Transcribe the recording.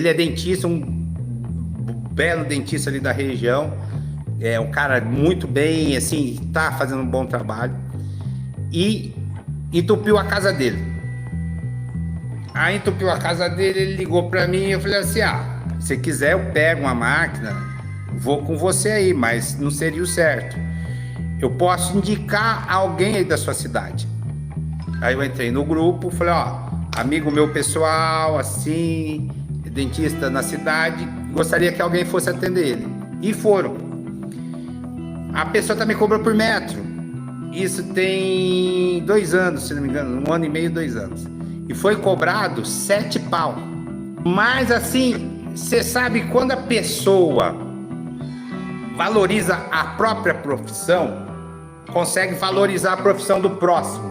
Ele é dentista, um belo dentista ali da região. É um cara muito bem, assim, tá fazendo um bom trabalho. E entupiu a casa dele. Aí entupiu a casa dele, ele ligou pra mim e eu falei assim, se quiser eu pego uma máquina, vou com você aí, mas não seria o certo. Eu posso indicar alguém aí da sua cidade. Aí eu entrei no grupo, falei, amigo meu pessoal, assim, dentista na cidade, gostaria que alguém fosse atender ele. E foram. A pessoa também cobrou por metro. Isso tem 2 anos, se não me engano, 1 ano e meio, 2 anos. E foi cobrado 7 pau. Mas assim, você sabe quando a pessoa valoriza a própria profissão, consegue valorizar a profissão do próximo.